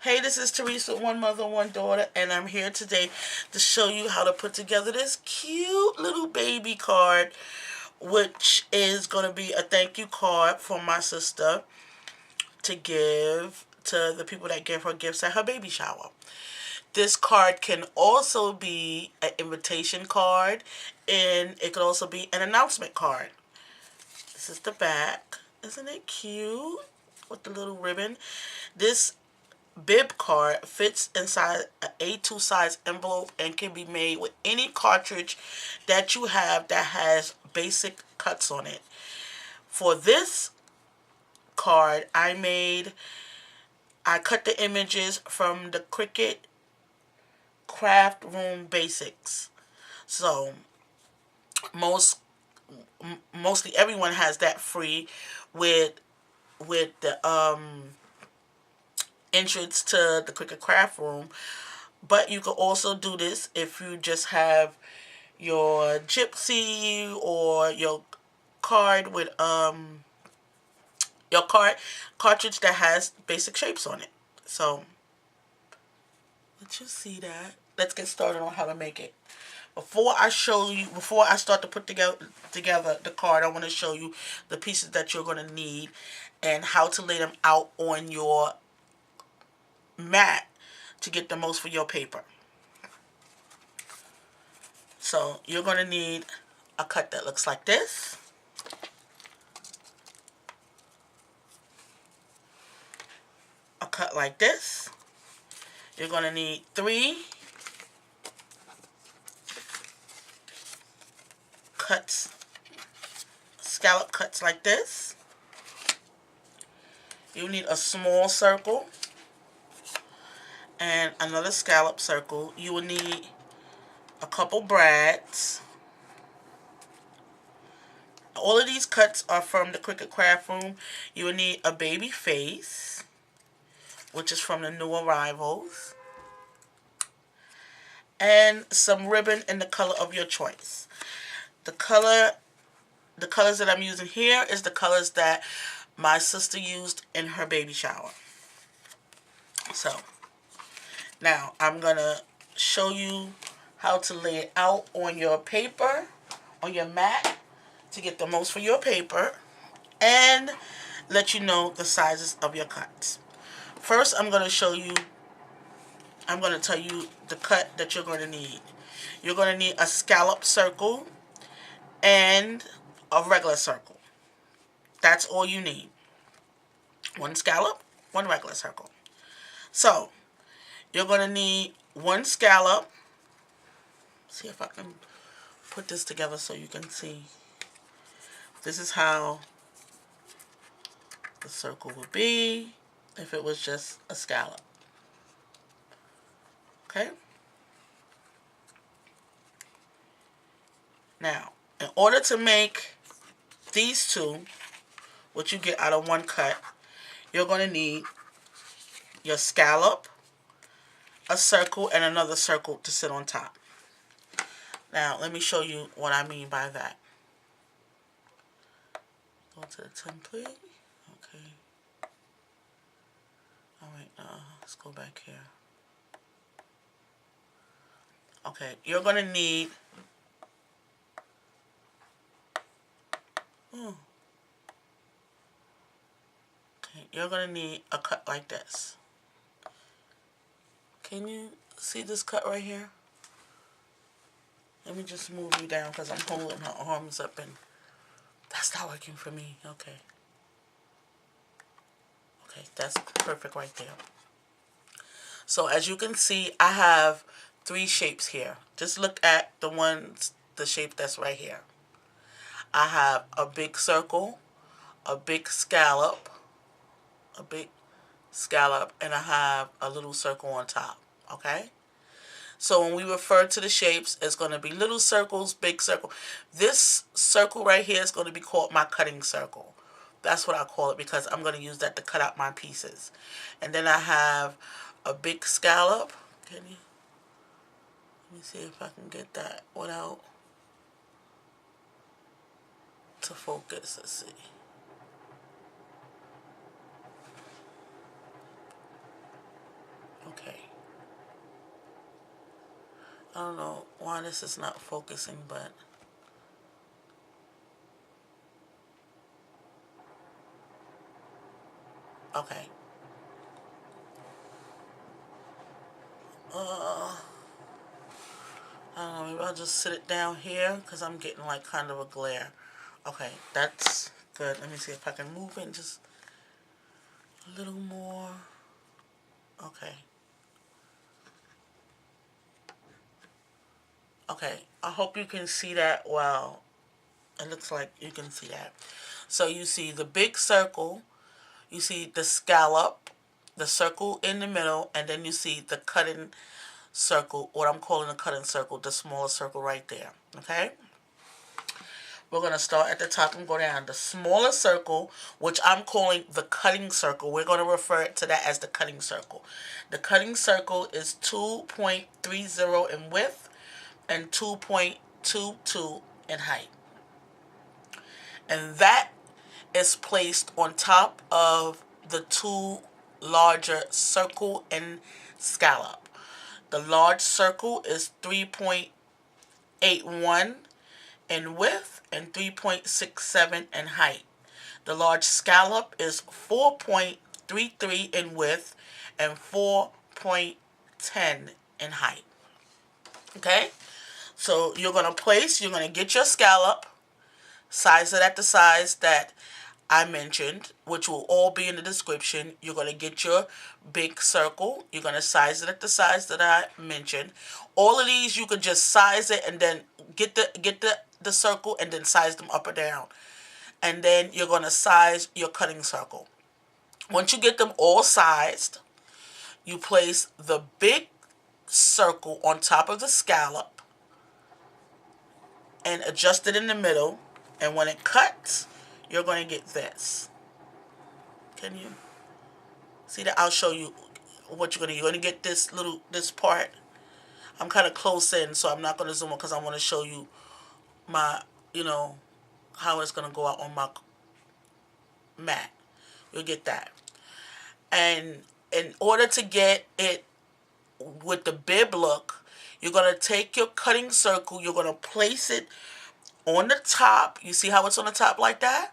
Hey, this is Therese with One Mother, One Daughter, and I'm here today to show you how to put together this cute little baby card, which is going to be a thank you card from my sister to give to the people that give her gifts at her baby shower. This card can also be an invitation card, and it could also be an announcement card. This is the back. Isn't it cute? With the little ribbon. This bib card fits inside an A2 size envelope and can be made with any cartridge that you have that has basic cuts on it. For this card, I cut the images from the Cricut Craft Room Basics. So mostly everyone has that free with the entrance to the Cricut Craft Room. But you can also do this if you just have your gypsy or your card with your cartridge that has basic shapes on it. So let you see that. Let's get started on how to make it. Before I start to put together the card, I want to show you the pieces that you're going to need and how to lay them out on your mat to get the most for your paper. So you're going to need a cut that looks like this. A cut like this. You're going to need 3 cuts, scallop cuts like this. You need a small circle and another scallop circle. You will need a couple brads. All of these cuts are from the Cricut Craft Room. You will need a baby face, which is from the new arrivals, and some ribbon in the color of your choice. The colors that I'm using here is the colors that my sister used in her baby shower. So now I'm gonna show you how to lay it out on your paper, on your mat, to get the most for your paper and let you know the sizes of your cuts. First, I'm going to tell you the cut that you're going to need. You're going to need a scallop circle and a regular circle. That's all you need. One scallop, one regular circle. So, you're going to need one scallop. See if I can put this together so you can see. This is how the circle would be if it was just a scallop. Okay? Now, in order to make these two, what you get out of one cut, you're going to need your scallop, a circle, and another circle to sit on top. Now, let me show you what I mean by that. Go to the template. Okay. Alright, let's go back here. Okay, you're going to need... Okay, you're going to need a cut like this. Can you see this cut right here? Let me just move you down because I'm holding her arms up and that's not working for me. Okay. Okay, that's perfect right there. So as you can see, I have 3 shapes here. Just look at the shape that's right here. I have a big circle, a big scallop, and I have a little circle on top. Okay? So when we refer to the shapes, it's going to be little circles, big circle. This circle right here is going to be called my cutting circle. That's what I call it because I'm going to use that to cut out my pieces. And then I have a big scallop. Let me see if I can get that without to focus. Let's see. Okay. I don't know why this is not focusing, but okay. I don't know, maybe I'll just sit it down here because I'm getting like kind of a glare. Okay, that's good. Let me see if I can move it just a little more. Okay. Okay, I hope you can see that well. It looks like you can see that. So you see the big circle, you see the scallop, the circle in the middle, and then you see the cutting circle, what I'm calling the cutting circle, the smaller circle right there. Okay? We're going to start at the top and go down. The smaller circle, which I'm calling the cutting circle, we're going to refer to that as the cutting circle. The cutting circle is 2.30 in width and 2.22 in height. And that is placed on top of the two larger circle and scallop. The large circle is 3.81 in width and 3.67 in height. The large scallop is 4.33 in width and 4.10 in height. Okay? So you're going to get your scallop, size it at the size that I mentioned, which will all be in the description. You're going to get your big circle. You're going to size it at the size that I mentioned. All of these, you could just size it and then get the circle and then size them up or down. And then you're going to size your cutting circle. Once you get them all sized, you place the big circle on top of the scallop and adjust it in the middle. And when it cuts, you're going to get this. Can you see that? I'll show you what you're going to get this part. I'm kind of close in, so I'm not going to zoom in because I want to show you my, how it's going to go out on my mat. You'll get that. And in order to get it with the bib look, you're going to take your cutting circle, you're going to place it on the top. You see how it's on the top like that?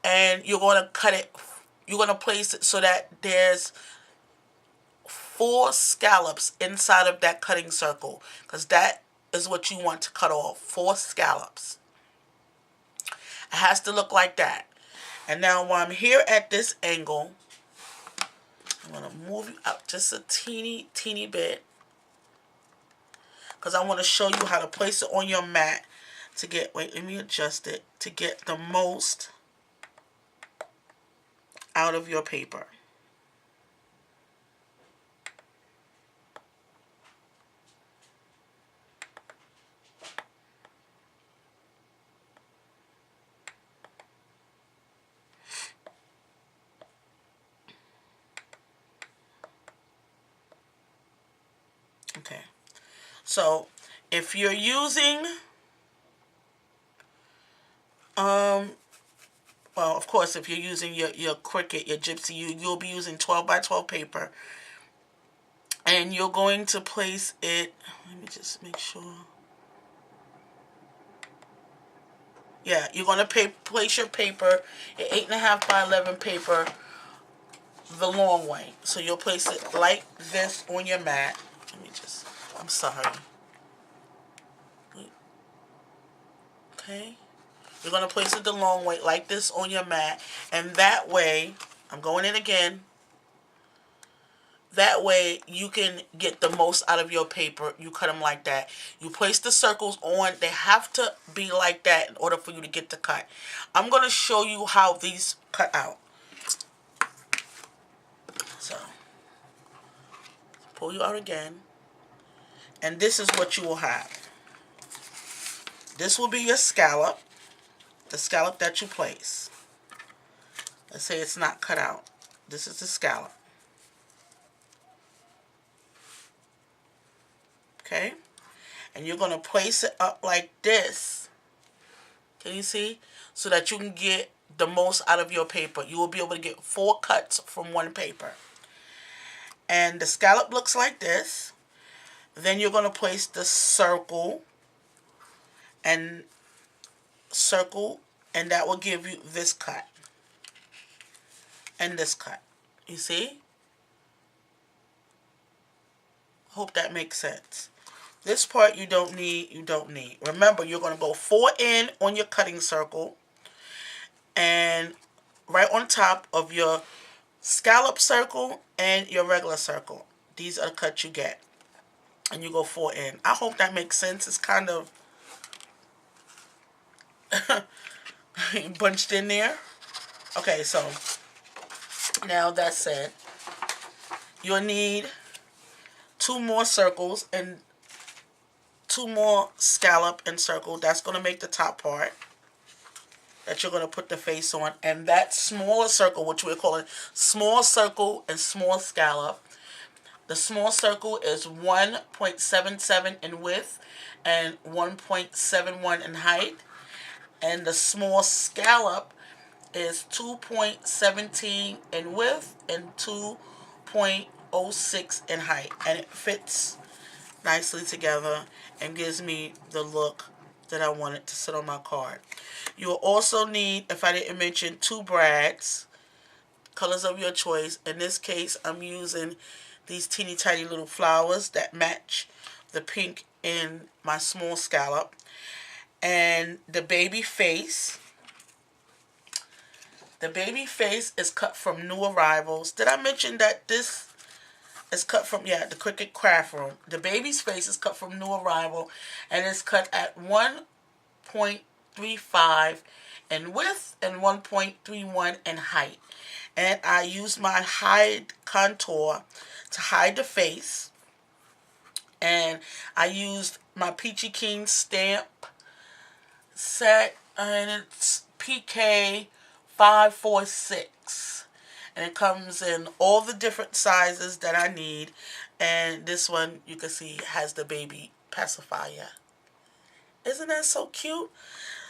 And you're going to cut it, you're going to place it so that there's 4 scallops inside of that cutting circle, because that is what you want to cut off, 4 scallops. It has to look like that. And now while I'm here at this angle, I'm going to move you up just a teeny bit, because I want to show you how to place it on your mat to get, wait, let me adjust it, to get the most out of your paper. Okay, so if you're using, well, of course, if you're using your Cricut, your Gypsy, you'll be using 12 by 12 paper. And you're going to place it, let me just make sure. Yeah, you're going to place your paper, your 8.5 by 11 paper, the long way. So you'll place it like this on your mat. Let me just, I'm sorry. Okay. You're going to place it the long way like this on your mat. And that way, I'm going in again. That way you can get the most out of your paper. You cut them like that. You place the circles on. They have to be like that in order for you to get the cut. I'm going to show you how these cut out. So, pull you out again. And this is what you will have. This will be your scallop. The scallop that you place. Let's say it's not cut out. This is the scallop. Okay? And you're going to place it up like this. Can you see? So that you can get the most out of your paper. You will be able to get 4 cuts from one paper. And the scallop looks like this. Then you're going to place the and circle, and that will give you this cut and this cut. You see? Hope that makes sense. This part you don't need. Remember, you're going to go 4 in on your cutting circle and right on top of your scallop circle and your regular circle. These are the cuts you get. And you go 4 in. I hope that makes sense. It's kind of bunched in there. Okay, so now that said, you'll need 2 more circles and 2 more scallop and circle. That's going to make the top part that you're going to put the face on. And that smaller circle, which we're calling small circle and small scallop, the small circle is 1.77 in width and 1.71 in height. And the small scallop is 2.17 in width and 2.06 in height. And it fits nicely together and gives me the look that I want it to sit on my card. You will also need, if I didn't mention, 2 brads, colors of your choice. In this case, I'm using these teeny tiny little flowers that match the pink in my small scallop. And the baby face. The baby face is cut from New Arrivals. Did I mention that this is cut from, the Cricut Craft Room. The baby's face is cut from New Arrival, and it's cut at 1.35 in width and 1.31 in height. And I used my hide contour to hide the face. And I used my Peachy Keen stamp set, and it's PK 546. And it comes in all the different sizes that I need. And this one, you can see, has the baby pacifier. Isn't that so cute?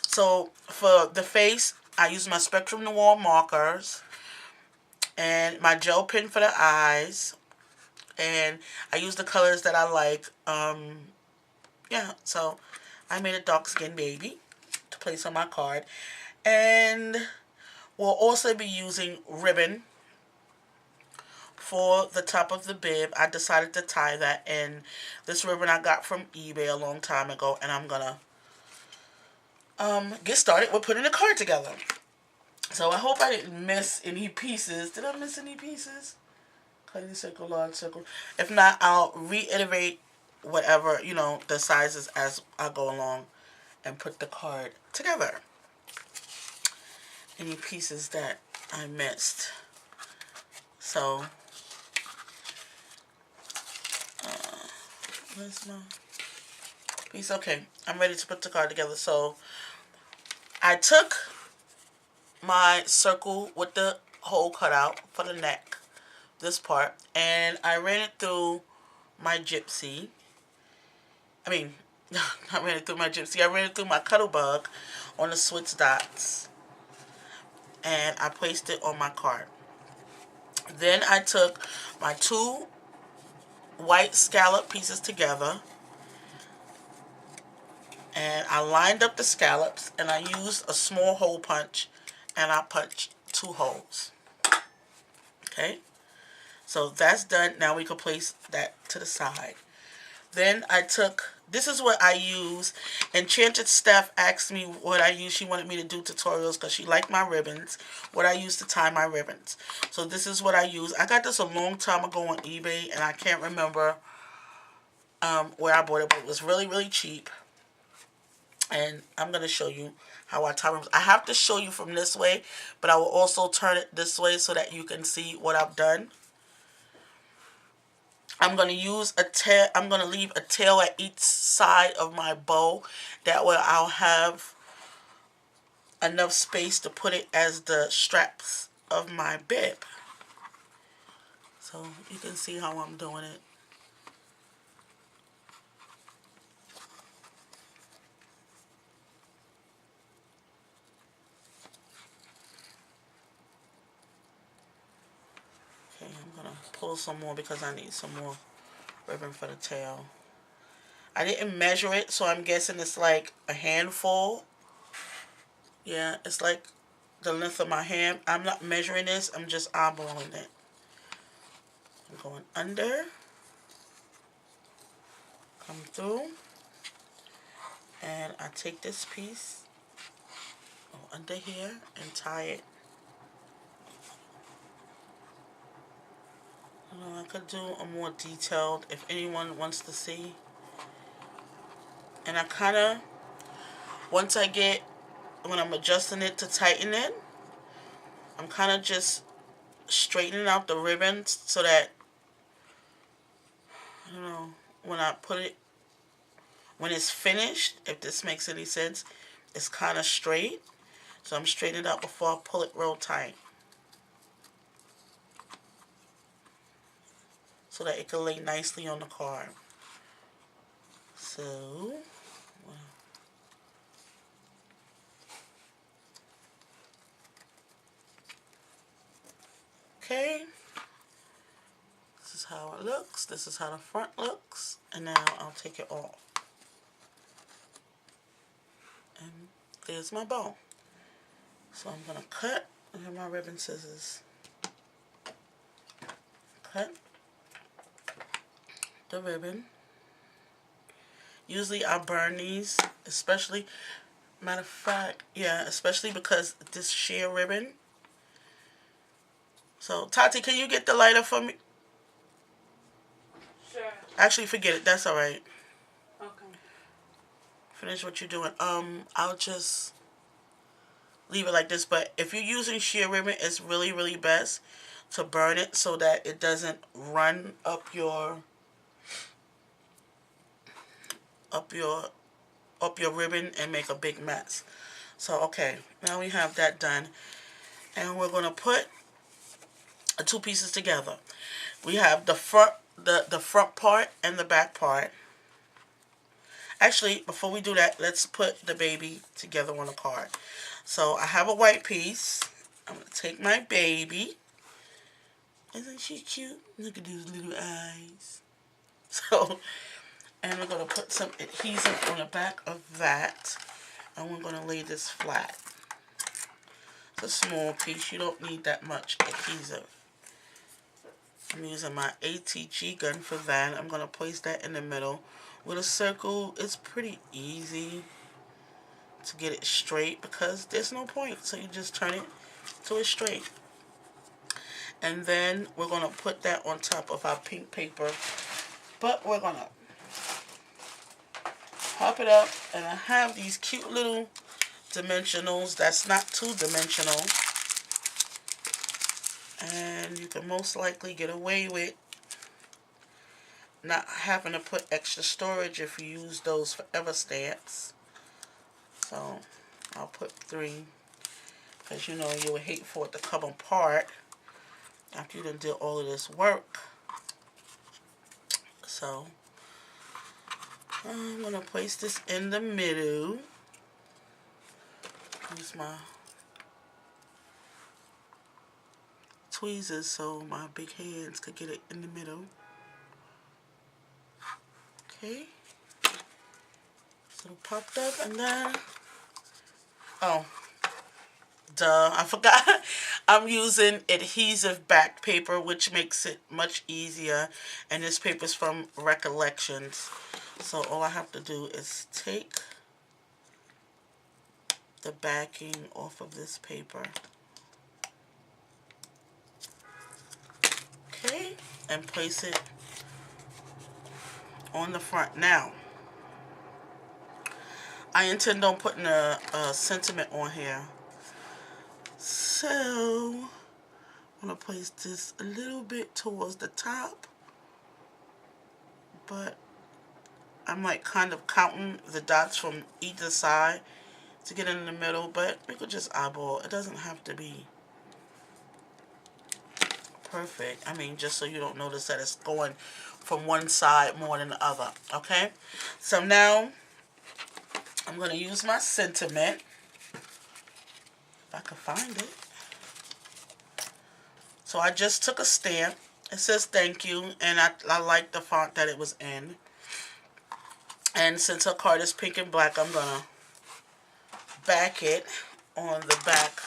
So for the face, I use my Spectrum Noir markers and my gel pen for the eyes. And I use the colors that I like. So I made a dark skinned baby to place on my card. And we'll also be using ribbon for the top of the bib. I decided to tie that in. This ribbon I got from eBay a long time ago, and I'm gonna get started with putting the card together. So I hope I didn't miss any pieces. Did I miss any pieces? Cutting circle, large circle. If not, I'll reiterate whatever, the sizes as I go along and put the card together. Any pieces that I missed. So, where's my piece? Okay, I'm ready to put the card together. So, I took my circle with the hole cut out for the neck, this part, and I ran it through my gypsy. I ran it through my gypsy. I ran it through my Cuttlebug on the switch dots, and I placed it on my card. Then I took my 2 white scallop pieces together, and I lined up the scallops, and I used a small hole punch, and I punched 2 holes. Okay, so that's done. Now we can place that to the side. Then I took, this is what I use. Enchanted Steph asked me what I use. She wanted me to do tutorials because she liked my ribbons, what I use to tie my ribbons. So this is what I use. I got this a long time ago on eBay, and I can't remember where I bought it, but it was really, really cheap. And I'm going to show you how I tie ribbons. I have to show you from this way, but I will also turn it this way so that you can see what I've done. I'm going to use a tail. I'm going to leave a tail at each side of my bow. That way I'll have enough space to put it as the straps of my bib. So you can see how I'm doing it. Okay, I'm going to pull some more because I need some more ribbon for the tail. I didn't measure it, so I'm guessing it's like a handful. Yeah, it's like the length of my hand. I'm not measuring this. I'm just eyeballing it. I'm going under. Come through. And I take this piece under here and tie it. I could do a more detailed if anyone wants to see. And I kind of, once I get, when I'm adjusting it to tighten it, I'm kind of just straightening out the ribbons so that, I don't know, when I put it, when it's finished, if this makes any sense, it's kind of straight. So I'm straightening it out before I pull it real tight, so that it can lay nicely on the card. So, okay, this is how it looks. This is how the front looks. And now I'll take it off. And there's my bow. So I'm going to cut. I have my ribbon scissors. Cut the ribbon. Usually I burn these, especially, matter of fact, yeah, especially because this sheer ribbon. So, Tati, can you get the lighter for me? Sure. Actually, forget it. That's all right. Okay. Finish what you're doing. I'll just leave it like this. But if you're using sheer ribbon, it's really, really best to burn it so that it doesn't run up your ribbon and make a big mess. So, okay, now we have that done. And we're going to put the two pieces together. We have the front part and the back part. Actually, before we do that, let's put the baby together on a card. So I have a white piece. I'm going to take my baby. Isn't she cute? Look at those little eyes. So, and we're going to put some adhesive on the back of that. And we're going to lay this flat. It's a small piece. You don't need that much adhesive. I'm using my ATG gun for that. I'm going to place that in the middle. With a circle, it's pretty easy to get it straight because there's no point. So you just turn it till it's straight. And then we're going to put that on top of our pink paper. But we're going to pop it up. And I have these cute little dimensionals that's not two-dimensional. And you can most likely get away with not having to put extra storage if you use those forever stamps. So I'll put 3 because you know you would hate for it to come apart after you done did all of this work. So I'm going to place this in the middle. Use my tweezers so my big hands could get it in the middle. Okay. So it popped up and then, oh, duh, I forgot. I'm using adhesive back paper, which makes it much easier. And this paper is from Recollections. So all I have to do is take the backing off of this paper. Okay, and place it on the front. Now, I intend on putting a sentiment on here. So, I'm going to place this a little bit towards the top. But I'm like kind of counting the dots from either side to get in the middle. But we could just eyeball. It doesn't have to be perfect. I mean, just so you don't notice that it's going from one side more than the other. Okay? So now, I'm going to use my sentiment. If I can find it. So I just took a stamp It says thank you, and I like the font that it was in. And since her card is pink and black, I'm gonna back it on the back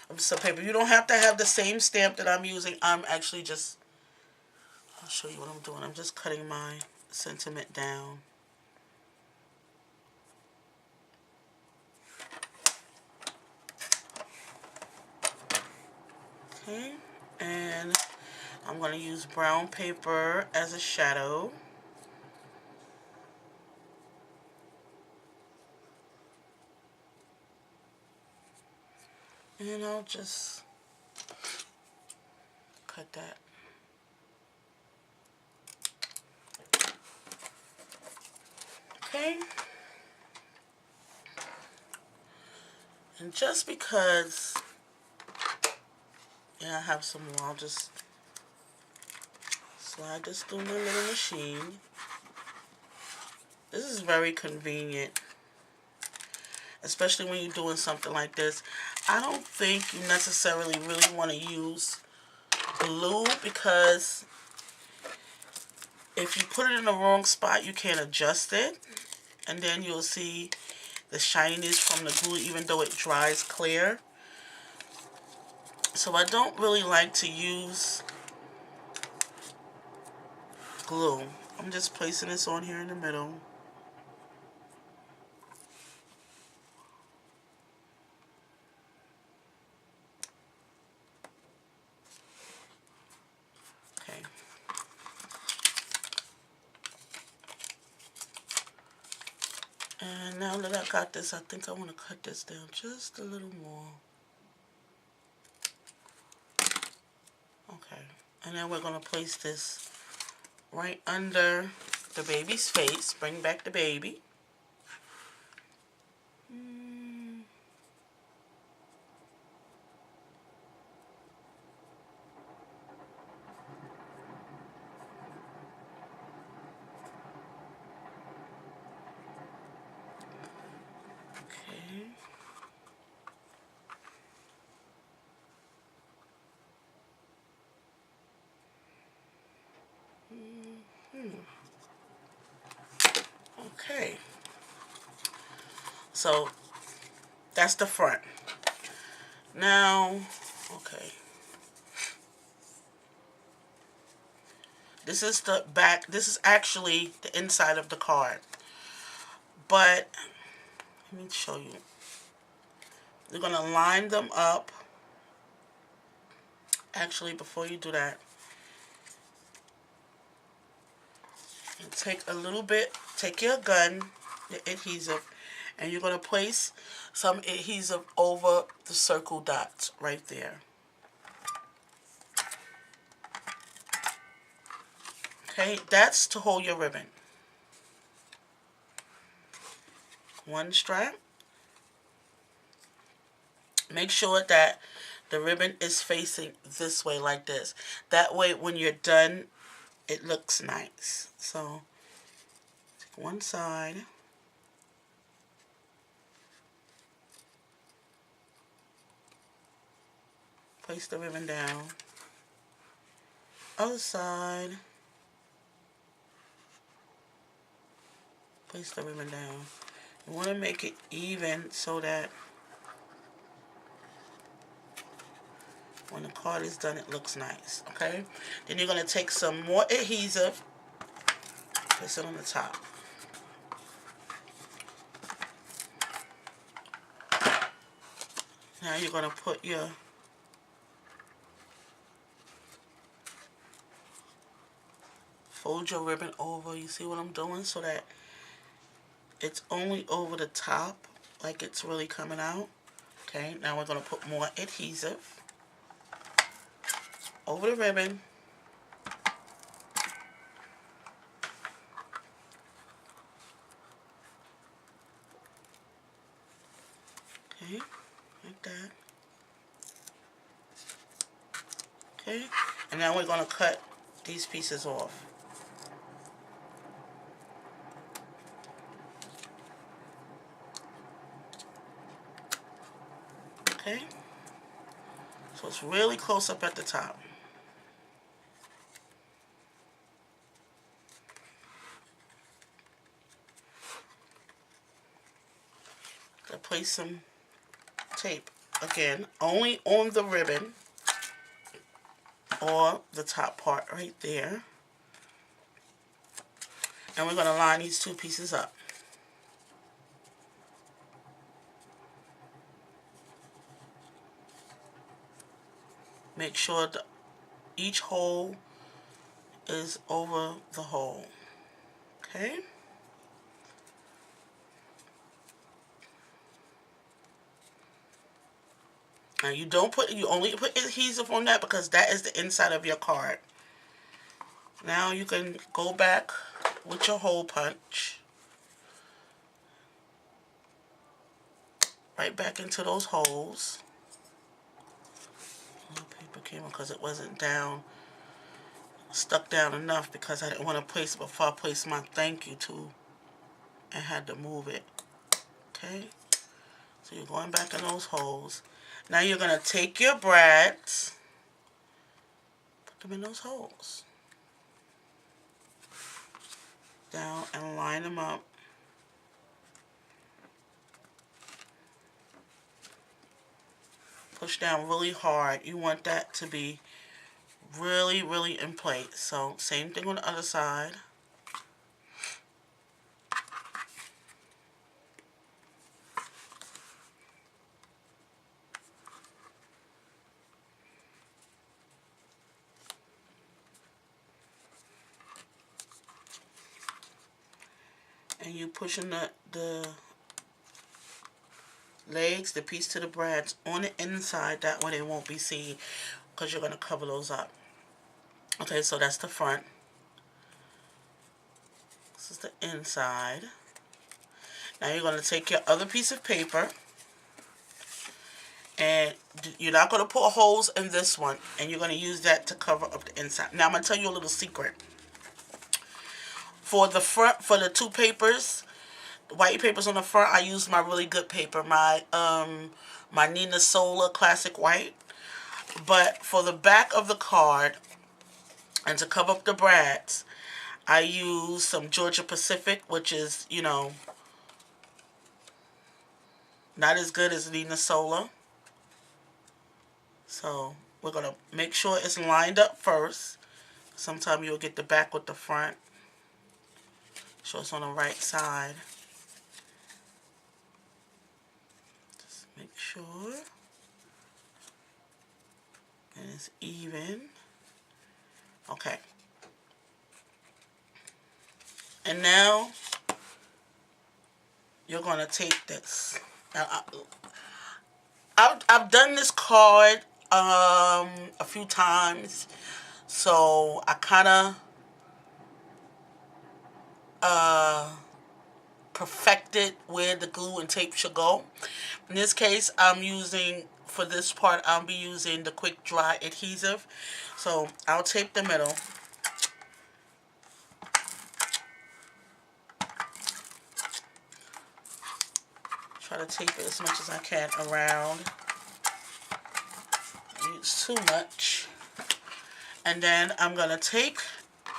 of some paper. You don't have to have the same stamp that I'm using. I'm actually just, I'll show you what I'm doing. I'm just cutting my sentiment down. Okay, and I'm going to use brown paper as a shadow. And I'll just cut that. Okay. And just because, yeah, I have some more, I'll just slide this through my little machine. This is very convenient, especially when you're doing something like this. I don't think you necessarily really want to use glue, because if you put it in the wrong spot, you can't adjust it, and then you'll see the shininess from the glue even though it dries clear. So I don't really like to use glue. I'm just placing this on here in the middle. Okay. And now that I got this, I think I want to cut this down just a little more. Okay. And then we're going to place this right under the baby's face. Bring back the baby. Okay. Okay. So that's the front. Now, okay. This is the back. This is actually the inside of the card. But let me show you. You're going to line them up. Actually, before you do that, you take a little bit, take your gun, your adhesive, and you're going to place some adhesive over the circle dots right there. Okay, that's to hold your ribbon. One strap. Make sure that the ribbon is facing this way, like this. That way, when you're done, it looks nice. So, take one side. Place the ribbon down. Other side. Place the ribbon down. You want to make it even so that when the card is done, it looks nice. Okay? Then you're going to take some more adhesive. Place it on the top. Now you're going to put your fold your ribbon over. You see what I'm doing? So that it's only over the top, like it's really coming out. Okay, now we're going to put more adhesive over the ribbon. Okay, like that. Okay, and now we're going to cut these pieces off. Okay, so it's really close up at the top. place some tape. Again, only on the ribbon or the top part right there. And we're going to line these two pieces up. Make sure that each hole is over the hole. Okay? Now you only put adhesive on that because that is the inside of your card. Now you can go back with your hole punch. Right back into those holes. Paper came on because it wasn't stuck down enough because I didn't want to place it before I placed my thank you to and had to move it. Okay? So you're going back in those holes. Now you're going to take your brads, put them in those holes. Down and line them up. Push down really hard. You want that to be really, really in place. So same thing on the other side. And you pushing the legs, the piece to the brads on the inside. That way they won't be seen because you're going to cover those up. Okay, so that's the front. This is the inside. Now you're going to take your other piece of paper and you're not going to put holes in this one, and you're going to use that to cover up the inside. Now I'm going to tell you a little secret. For the front, for the two papers, the white papers on the front, I use my really good paper, my Nina Sola Classic White. But for the back of the card, and to cover up the brads, I use some Georgia Pacific, which is, you know, not as good as Nina Sola. So we're going to make sure it's lined up first. Sometimes you'll get the back with the front. So it's on the right side. Just make sure. And it's even. Okay. And now you're going to take this. Now, I've done this card a few times. So I kind of perfected where the glue and tape should go. In this case, for this part, I'll be using the quick dry adhesive. So I'll tape the middle. Try to tape it as much as I can around. Don't use too much. And then I'm going to take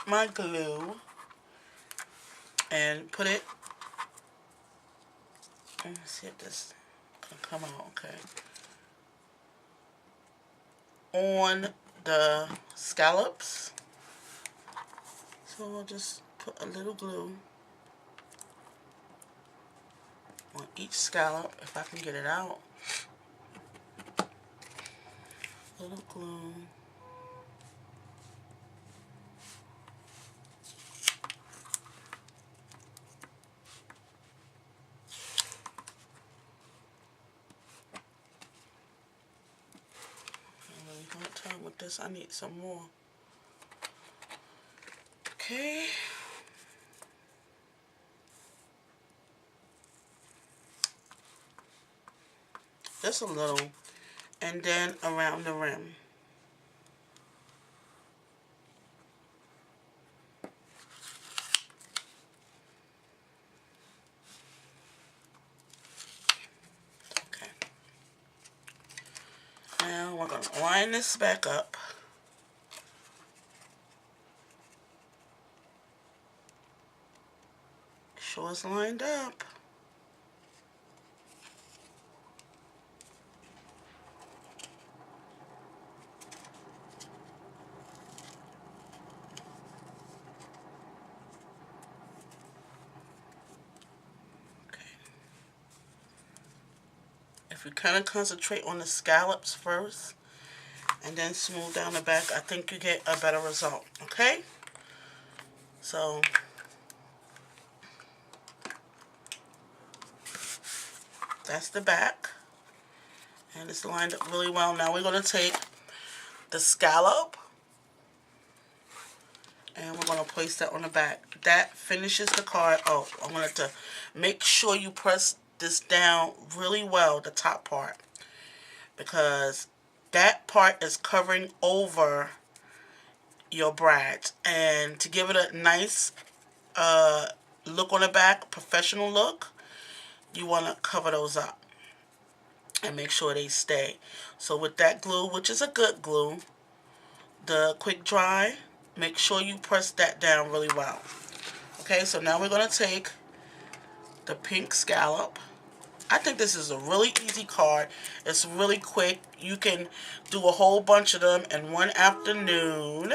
my glue and put it. Let me see if this can come out okay. On the scallops. So I'll just put a little glue on each scallop if I can get it out. A little glue. Hard time with this. I need some more. Okay. Just a little. And then around the rim. Okay. Now we're going to line this back up. Sure it's lined up. you kind of concentrate on the scallops first and then smooth down the back, I think you get a better result, okay? So that's the back, and it's lined up really well. Now we're going to take the scallop and we're going to place that on the back. That finishes the card. Oh, I wanted to make sure you press this down really well, the top part, because that part is covering over your braids. And to give it a nice look on the back, professional look, you want to cover those up and make sure they stay. So with that glue, which is a good glue, the quick dry, make sure you press that down really well. Okay, so now we're going to take the pink scallop. I think this is a really easy card. It's really quick. You can do a whole bunch of them in one afternoon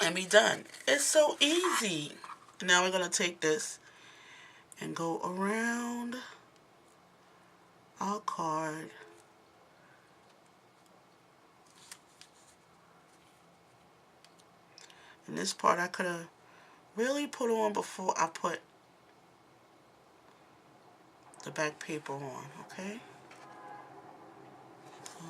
and be done. It's so easy. Now we're going to take this and go around our card. And this part I could have really put on before I put the back paper on, okay? So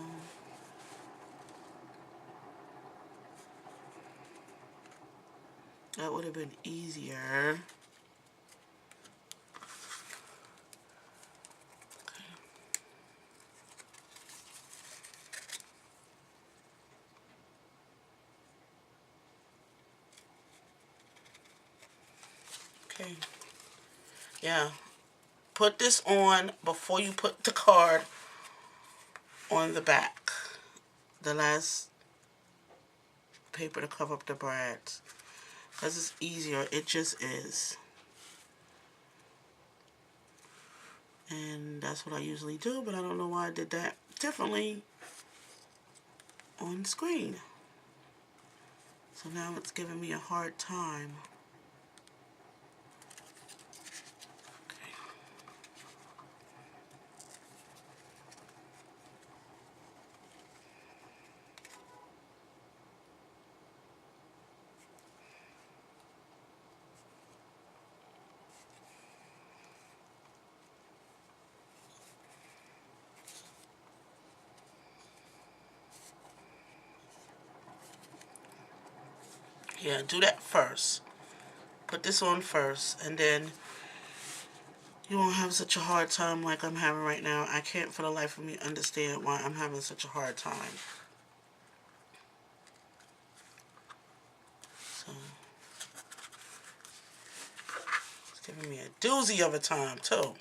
that would have been easier. Okay. Yeah. Put this on before you put the card on the back. The last paper to cover up the braids. Because it's easier. It just is. And that's what I usually do, but I don't know why I did that differently on screen. So now it's giving me a hard time. Yeah, do that first. Put this on first, and then you won't have such a hard time like I'm having right now. I can't for the life of me understand why I'm having such a hard time. So, it's giving me a doozy of a time, too.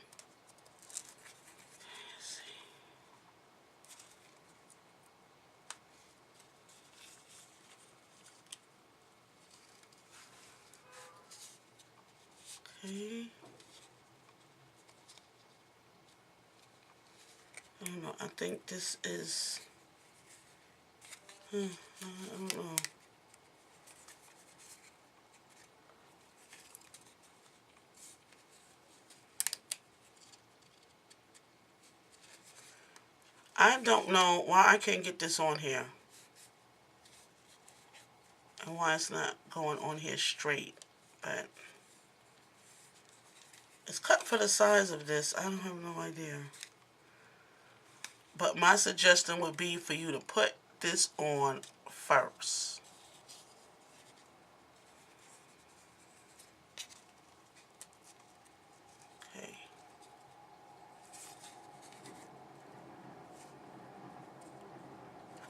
Okay. I don't know. I think this is... I don't know. I don't know why I can't get this on here. And why it's not going on here straight. But it's cut for the size of this. I don't have no idea. But my suggestion would be for you to put this on first. Okay.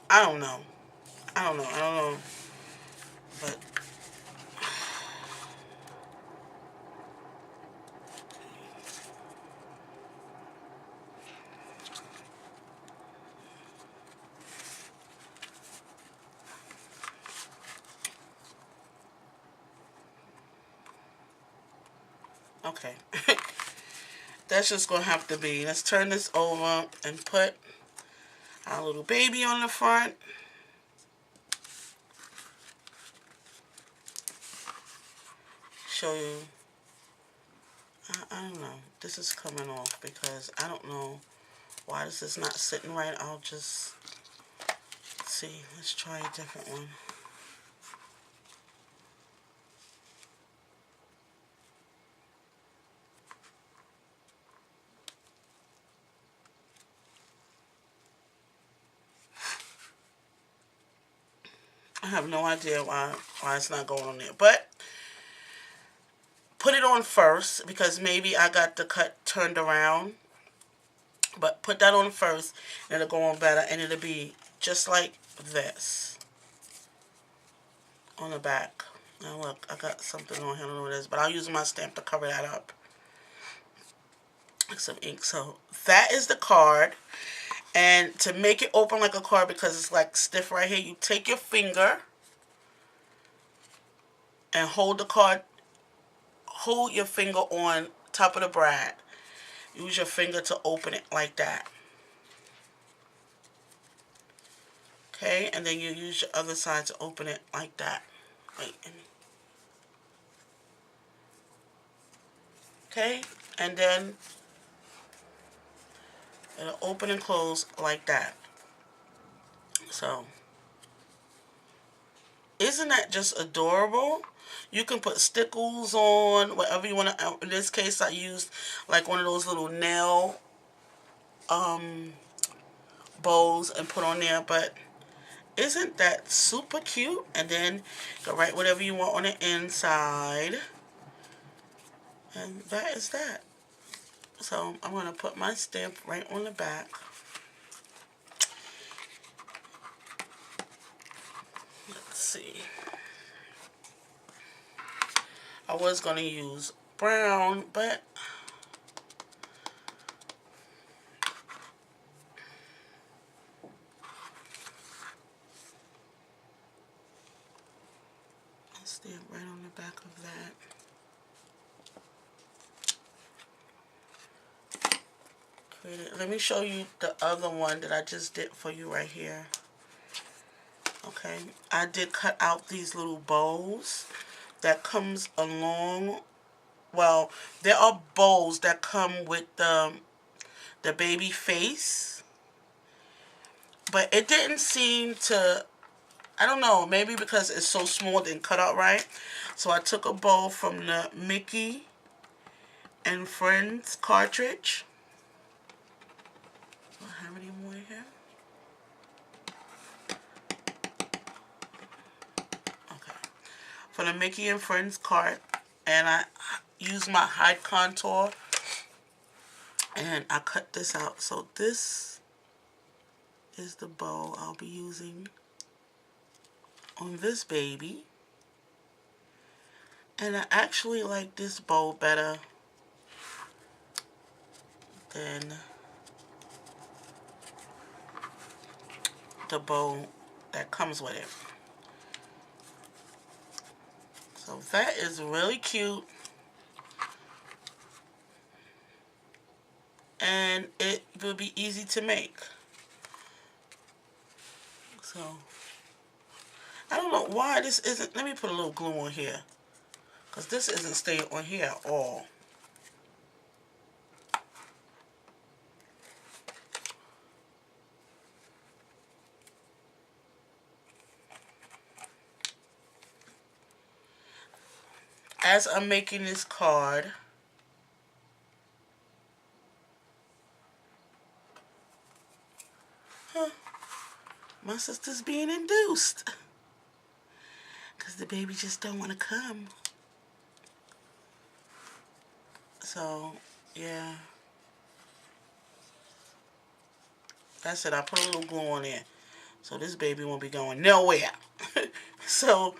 I don't know. I don't know. But okay. That's just going to have to be. Let's turn this over and put our little baby on the front. Show you I don't know. This is coming off because I don't know why this is not sitting right. I'll just see. Let's try a different one. I have no idea why it's not going on there. But put it on first because maybe I got the cut turned around. But put that on first and it'll go on better and it'll be just like this on the back. Now look, I got something on here. I don't know what it is, but I'll use my stamp to cover that up. Some ink. So that is the card. And to make it open like a card because it's like stiff right here, you take your finger and hold the card, hold your finger on top of the brad. Use your finger to open it like that. Okay, and then you use your other side to open it like that. Wait. Okay, and then it'll open and close like that. So, isn't that just adorable? You can put stickles on, whatever you want to. In this case, I used like one of those little nail bows and put on there. But isn't that super cute? And then you can write whatever you want on the inside. And that is that. So I'm going to put my stamp right on the back. Let's see. I was going to use brown, but I'll stamp right on the back of that. Let me show you the other one that I just did for you right here. Okay, I did cut out these little bows that comes along. Well, there are bows that come with the baby face, but it didn't seem to, I don't know, maybe because it's so small it didn't cut out right. So I took a bow from the Mickey and Friends cartridge. Do I have any more here? Okay. For the Mickey and Friends card, and I use my hide contour and I cut this out. So this is the bow I'll be using on this baby. And I actually like this bow better than the bow that comes with it. So that is really cute. And it will be easy to make. So, I don't know why this isn't, let me put a little glue on here. Because this isn't staying on here at all. As I'm making this card, my sister's being induced. Because the baby just don't want to come. So, yeah. That's it. I put a little glue on there. So this baby won't be going nowhere. So,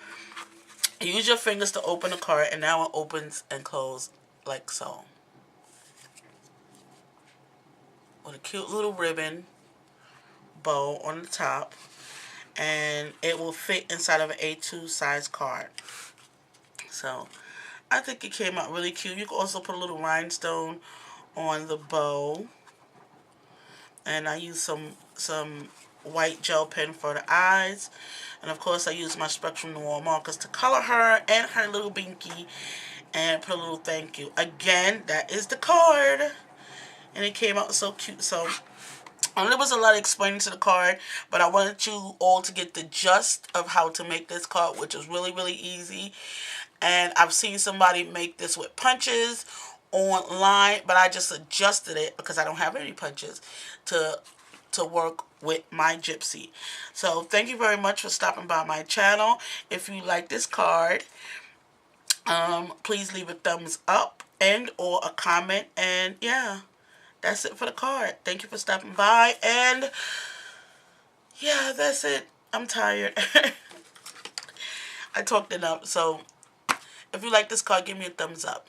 use your fingers to open the card. And now it opens and closes like so. With a cute little ribbon bow on the top. And it will fit inside of an A2 size card. So, I think it came out really cute. You can also put a little rhinestone on the bow. And I use some white gel pen for the eyes. And of course I use my Spectrum Noir markers to color her and her little binky and put a little thank you. Again, that is the card. And it came out so cute. So there was a lot of explaining to the card, but I wanted you all to get the gist of how to make this card, which is really, really easy. And I've seen somebody make this with punches online, but I just adjusted it because I don't have any punches to work with my gypsy. So thank you very much for stopping by my channel. If you like this card, please leave a thumbs up and or a comment. And yeah, that's it for the card. Thank you for stopping by. And yeah, that's it. I'm tired. I talked enough. So if you like this card, give me a thumbs up.